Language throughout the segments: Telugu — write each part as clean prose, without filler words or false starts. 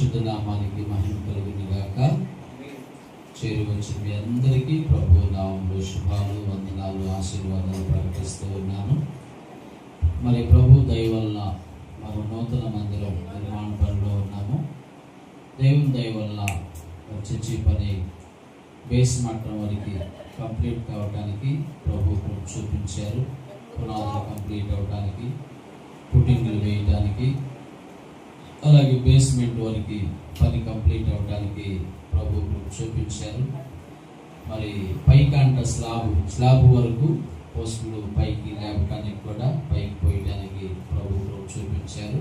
పరిశుద్ధ నామానికి మహిమ కలుగును గాక. చేరువచ్చిన మీ అందరికీ ప్రభు నామములో శుభాలు, వందనాలు, ఆశీర్వాదాలు ప్రకటిస్తూ ఉన్నాను. మరి ప్రభు దయ వల్ల మనం నూతన మందిరం నిర్మాణ పనిలో ఉన్నాము. దేవుని దయ వల్ల చర్చి పని బేస్ మట్టం వరకు కంప్లీట్ కావడానికి ప్రభు చూపించారు. పునాదులు కంప్లీట్ అవడానికి, పుట్టింగులు వేయడానికి, అలాగే బేస్మెంట్ వరకు పని కంప్లీట్ అవడానికి ప్రభు చూపించారు. మరి పైకాంట స్లాబ్ వరకు పోస్టులు పైకి లేపడానికి కూడా పైకి పోయడానికి ప్రభు చూపించారు.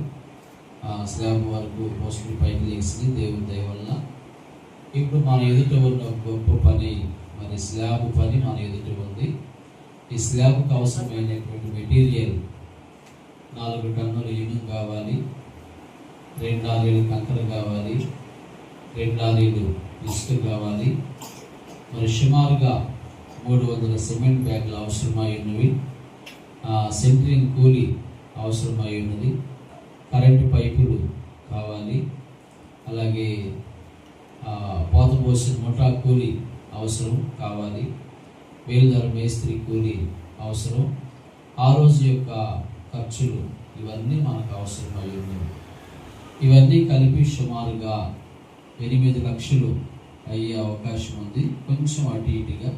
స్లాబ్ వరకు పోస్టులు పైకి లేచి దేవుని దయ వల్ల ఇప్పుడు మన ఎదుట ఉన్న గొప్ప పని, మరి స్లాబ్ పని మన ఎదుట ఉంది. ఈ స్లాబ్కి అవసరమైనటువంటి మెటీరియల్ 4 టన్నుల ఇనుము కావాలి, 2 లారీలు కంకర కావాలి, 2 లారీలు ఇసుక కావాలి, మరి సుమారుగా 300 సిమెంట్ బ్యాగులు అవసరమై ఉన్నవి, సెంట్రింగ్ కూలీ అవసరమై ఉన్నది, కరెంటు పైపులు కావాలి, అలాగే పోతపోసిన ముఠా కూలీ అవసరం కావాలి, వేలుదార మేస్త్రి కూలీ అవసరం, ఆ రోజు యొక్క ఖర్చులు ఇవన్నీ మనకు అవసరమై ఉన్నవి. ఇవన్నీ కలిపి సుమారుగా 8 లక్షలు అయ్యే అవకాశం ఉంది. కొంచెం అటు ఇటుగా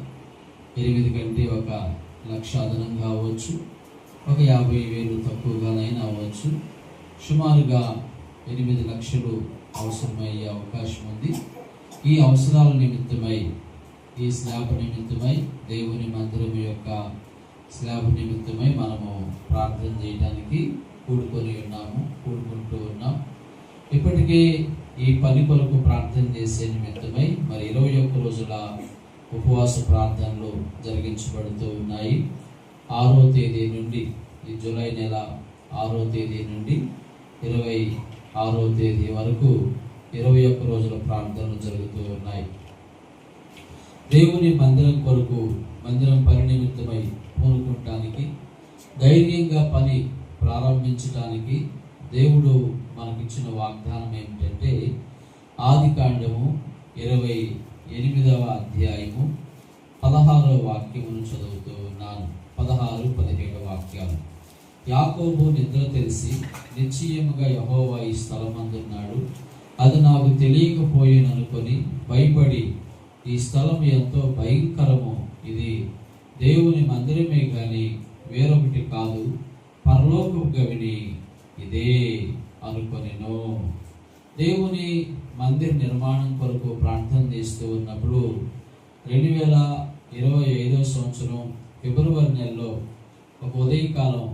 8 కంటే 1 లక్ష అదనంగా అవ్వచ్చు, 50,000 తక్కువగానైనా అవ్వచ్చు. సుమారుగా 8 లక్షలు అవసరమయ్యే అవకాశం ఉంది. ఈ అవసరాల నిమిత్తమై, ఈ స్లాబ్ నిమిత్తమై, దేవుని మందిరం యొక్క స్లాబ్ నిమిత్తమై మనము ప్రార్థన చేయడానికి కూడుకుంటూ ఉన్నాం. ఇప్పటికే ఈ పని కొరకు ప్రార్థన చేసే నిమిత్తమై మరి 21 రోజుల ఉపవాస ప్రార్థనలు జరిగించబడుతూ ఉన్నాయి. 6వ తేదీ నుండి, ఈ జూలై నెల 6వ తేదీ నుండి 26వ తేదీ వరకు 21 రోజుల ప్రార్థనలు జరుగుతూ ఉన్నాయి. దేవుని మందిరం కొరకు, మందిరం పని నిమిత్తమై పూనుకుంటానికి, ధైర్యంగా పని ప్రారంభించడానికి దేవుడు మనకిచ్చిన వాగ్దానం ఏమిటంటే, ఆదికాండము 28వ అధ్యాయము 16వ వాక్యమును చదువుతూ ఉన్నాను. 16-17 వాక్యాలు. యాకోబు నిద్ర తెలిసి నిశ్చయముగా యెహోవా ఈ స్థలమందున్నాడు, అది నాకు తెలియకపోయేననుకొని భయపడి, ఈ స్థలం ఎంతో భయంకరము, ఇది దేవుని మందిరమే కానీ వేరొకటి కాదు, పరలోకపు గవిని ఇదే అనుకొనెను. దేవుని మందిర నిర్మాణం కొరకు ప్రార్థన చేస్తూ ఉన్నప్పుడు 2025వ సంవత్సరం ఫిబ్రవరి నెలలో ఒక ఉదయకాలం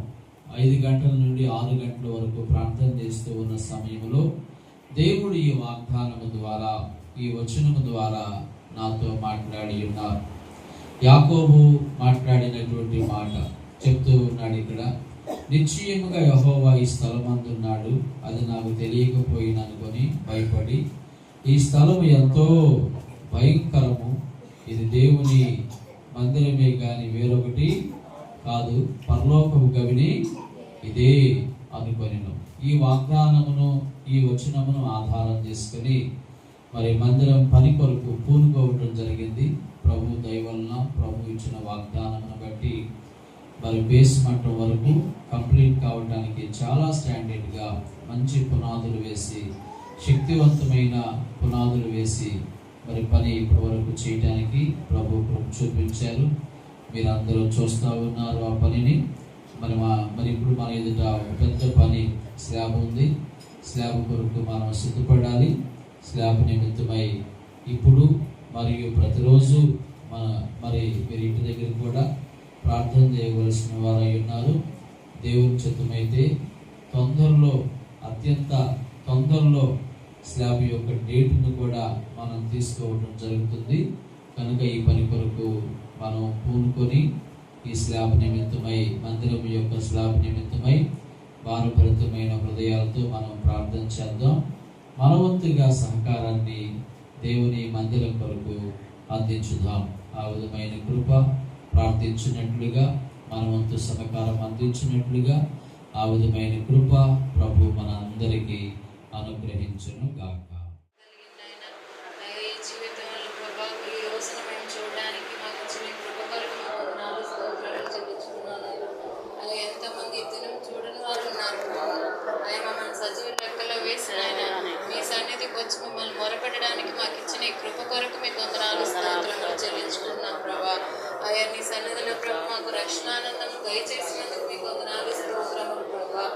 5 గంటల నుండి 6 గంటల వరకు ప్రార్థన చేస్తూ ఉన్న సమయంలో దేవుడు ఈ వాగ్దానము ద్వారా, ఈ వచనము ద్వారా నాతో మాట్లాడి ఉన్నారు. యాకోబు మాట్లాడినటువంటి మాట చెప్తూ ఉన్నాడు ఇక్కడ. నిశ్చయముగా యెహోవా ఈ స్థలమందున్నాడు, అది నాకు తెలియకపోయిననుకొని భయపడి, ఈ స్థలం ఎంతో భయంకరము, ఇది దేవుని మందిరమే కానీ వేరొకటి కాదు, పరలోకపు గవిని ఇదే అనుకొనెను. ఈ వాగ్దానమును, ఈ వచనమును ఆధారం చేసుకుని మరి మందిరం పని కొరకు పూనుకోవడం జరిగింది. ప్రభు దయ వలన, ప్రభు ఇచ్చిన వాగ్దానమును బట్టి మరి బేస్ మట్టం వరకు కంప్లీట్ కావడానికి చాలా స్టాండర్డ్గా మంచి పునాదులు వేసి, శక్తివంతమైన పునాదులు వేసి మరి పని ఇప్పటి వరకు చేయడానికి ప్రభు చూపించారు. మీరందరూ చూస్తూ ఉన్నారు ఆ పనిని. మరి ఇప్పుడు మన ఎదుట పెద్ద పని స్లాబ్ ఉంది. స్లాబ్ కొరకు మనం సిద్ధపడాలి. స్లాబ్ నిమిత్తమై ఇప్పుడు మరియు ప్రతిరోజు మరి మీరు ఇంటి దగ్గర కూడా ప్రార్థన చేయవలసిన వారై ఉన్నారు. దేవుని చిత్తమైతే అత్యంత తొందరలో స్లాబ్ యొక్క డేట్ను కూడా మనం తీసుకోవడం జరుగుతుంది. కనుక ఈ పని కొరకు మనం పూనుకొని ఈ స్లాబ్ నిమిత్తమై, మందిరం యొక్క స్లాబ్ నిమిత్తమై భారభరితమైన హృదయాలతో మనం ప్రార్థన చేద్దాం. మనవంతుగా సహకారాన్ని దేవుని మందిరం కొరకు అందించుదాం. ఆ విధమైన కృప ప్రార్థించినట్లుగా, మనవంతు సహకారం అందించినట్లుగా ఆ విధమైన కృప ప్రభు మన అందరికీ అనుగ్రహించును గాక. సన్నిధికి వచ్చి మిమ్మల్ని మొరపెట్టడానికి మాకు ఇచ్చిన ఈ కృప కొరకు మీకు వందనాలు స్తోత్రములు చెల్లించుకుంటున్నాం ప్రభా. అయ్యా నీ సన్నిధిలో ప్రభు మాకు రక్షణానందం దయచేసినందుకు మీకు వందనాలు స్తోత్రములు ప్రభా.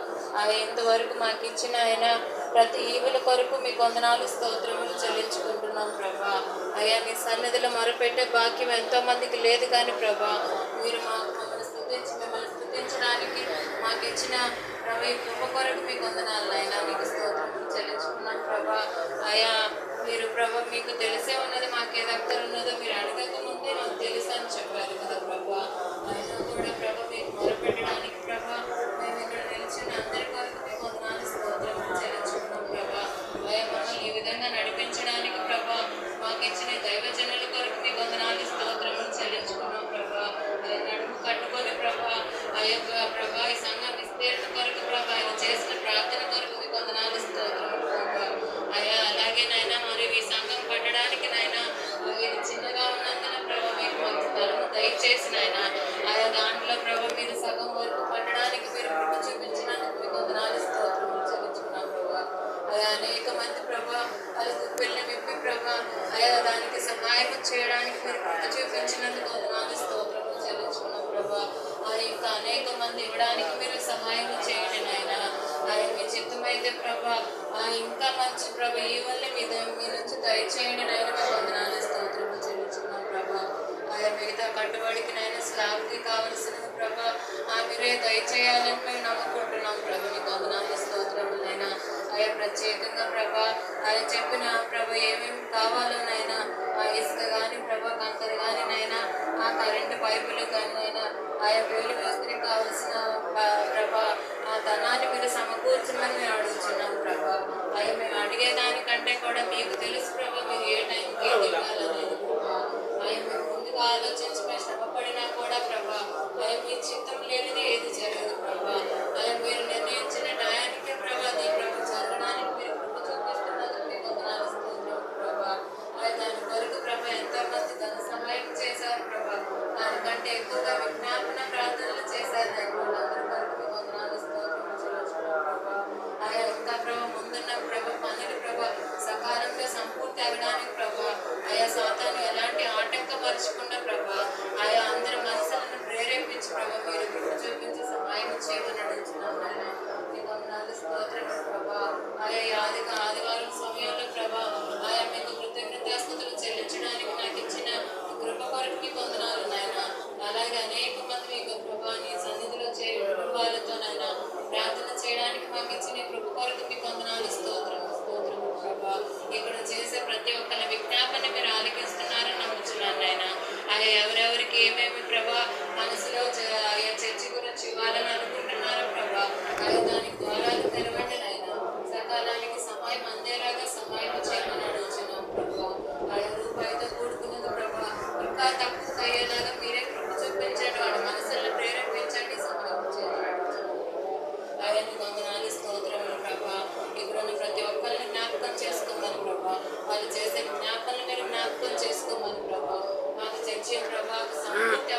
ఇంతవరకు మాకు ఇచ్చిన ఆయన ప్రతి ఈవుల కొరకు మీకు వందనాలు స్తోత్రములు చెల్లించుకుంటున్నాం ప్రభా. అయ్యా నీ సన్నిధిలో మొరపెట్టే భాగ్యం ఎంతో మందికి లేదు కానీ ప్రభా, మీరు మమ్మల్ని స్తుతించడానికి మాకు ఇచ్చిన ప్రభు ఈ కృప కొరకు మీకు వందనాలు అయినా మీకు స్తోత్రములు చెల్లించుకున్నాం ప్రభా. అయ్యా మీరు ప్రభా మీకు తెలిసే ఉన్నది, మాకు ఏది అక్కర ఉన్నదో మీరు అడగక ముందే మాకు తెలుసు అని చెప్పారు కదా ప్రభా. అయినా కూడా ప్రభా మీకు మొరపెట్టడానికి ప్రభా మేము ఇక్కడ నిలిచిన అందరి కొరకు మీకు వందనాలు స్తోత్రములు చెల్లించుకున్నాం ప్రభా. అయ్యా మమ్మల్ని ఈ విధంగా నడిపించడానికి ప్రభా మాకు ఇచ్చిన దైవజనుల కొరకు మీకు వందనాలు స్తోత్రములు చెల్లించుకున్నాం ప్రభా. నడుము కట్టుకొని ప్రభా ఆ యొక్క ప్రభా ఈ సంఘం విస్తీర్ణ కొరకు ప్రభా ఆయన చేసిన ప్రార్థన కొరకు మీకు వందనాలు స్తోత్రములు ప్రభా. అయ్యా అలాగే నాయన మరి ఈ సంఘం పట్టడానికి నాయన ఇది చిన్నగా ఉన్నందున ప్రభా మీకు మాకు స్థలం దయచేసిన ఆయన ఆయా దాంట్లో ప్రభా మీరు సగం వరకు పట్టడానికి మీరు కృప చూపించినందుకు మీకు వందనాలు స్తోత్రములు చెల్లించుకున్నాం ప్రభా. అయా అనేక మంది ప్రభా అది గుప్పిల్ని విప్పి ప్రభా అయా దానికి సహాయం చేయడానికి మీరు కృప చూపించినందుకు వందనాలు స్తోత్రములు చెల్లించుకున్నాం ప్రభా. ఇంకా అనేక మంది ఇవ్వడానికి మీరు సహాయం చేయండి నాయన. మీ చిత్తమైతే ప్రభా ఇంకా మంచి ప్రభా ఈ వల్ల మీ నుంచి దయచేయండి నాయన. మీకు వందనాలు స్తోత్రములు చెల్లించుకున్నాం ప్రభా. ఆయా మిగతా కట్టుబడికి నాయన స్లాబ్కి కావలసినది ప్రభా మీరే దయచేయాలని మేము నమ్ముకుంటున్నాం ప్రభా. మీకు వందనాలు స్తోత్రములైనా ఆయా ప్రత్యేకంగా ప్రభా ఆయన చెప్పిన ప్రభా ఏమేమి కావాలో నైనా ఇసుక కానీ ప్రభా కంకర కానీ నైనా కరెంటు పైపులు కానీ నైనా ఆయా వేలు మేస్త్రికి కావాల్సిన ప్రభా ధనాన్ని మీరు సమకూర్చమని మేము అడుగుతున్నాం ప్రభా. అవి మేము అడిగేదానికంటే కూడా మీకు తెలుసు ప్రభా మీరు ఏ టైంకి ఏది ఇవ్వాలనేది ప్రభా. అవి మేము ముందుగా ఆలోచించి మేము శ్రమపడినా కూడా ప్రభా మీ చిత్తం లేనిది ఏది జరగదు ప్రభా. మీరు నిర్ణయించిన టయానికి ప్రభా ఈ ప్రభు జరగడానికి మీరు కృప చూపిస్తున్నందుకు మీకు వందనాలు స్తోత్రం ప్రభా. దాని కొరకు ప్రభా ఎంతో మంది ధన సహాయం చేశారు ప్రభా. దానికంటే ఎక్కువగా విజ్ఞాపన ప్రార్థనలు చేశారు వాళ్ళందరి కొరకు మీకు వందనాలు స్తోత్రం చెల్లించుకున్నాం ప్రభా. ఇంకా ప్రభా ముందున్న ప్రభా పనులు ప్రభా సకాలంలో సంపూర్తి అవ్వడానికి ప్రభా సాతాను ఎలాంటి ఆటంకపరచకుండా ప్రభా అందరి మనసులను ప్రేరేపించి ప్రభా మీరు కృప చూపించి సహాయం చేయమని అడుగుతున్నాం నాయన. మీకు వందనాలు స్తోత్రం ప్రభా. ఆదివారం సమయంలో ప్రభా మీకు కృతజ్ఞతాస్తుతులు చెల్లించడానికి నాకు ఇచ్చిన కృప కొరకు మీకు వందనాలు నాయన. అలాగే అనేక మంది మీకు ప్రభా నీ సన్నిధిలో కుటుంబాలతో నాయన ప్రార్థన చేయడానికి మాకు ఇచ్చిన కృప కొరకు మీకు వందనాలు స్తోత్రము ప్రభా. ఇక్కడ చేసే ప్రతి ఒక్కరి విజ్ఞాపన మీరు ఆలకిస్తున్నారని నమ్ముతున్నాను నాయన. ఎవరెవరికి ఏమేమి ప్రభా మనసులో చర్చి గురించి ఇవ్వాలని అనుకుంటున్నారో ప్రభా దానికి ద్వారాలు తెరవండి నాయన. సకాలానికి సహాయం అందేలాగా సహాయం చేయమని అడుగుతున్నాం ప్రభా. రూపాయితో కూడుకున్నది ప్రభా ఇంకా తక్కువ అయ్యేలాగా మీరే కృప చూపించండి, వాళ్ళ మనసులను ప్రేరేపించండి, సహాయం చేయండి. ఆయన్ని వందనాలు స్తోత్రములు ప్రభా. ఇక్కడున్న ప్రతి ఒక్కరిని జ్ఞాపకం చేసుకోమని ప్రభా. వాళ్ళు చేసే జ్ఞాపకాలను మీరు జ్ఞాపకం చేసుకోమని ప్రభా. మాకు చర్చి ప్రభా సంపూర్తి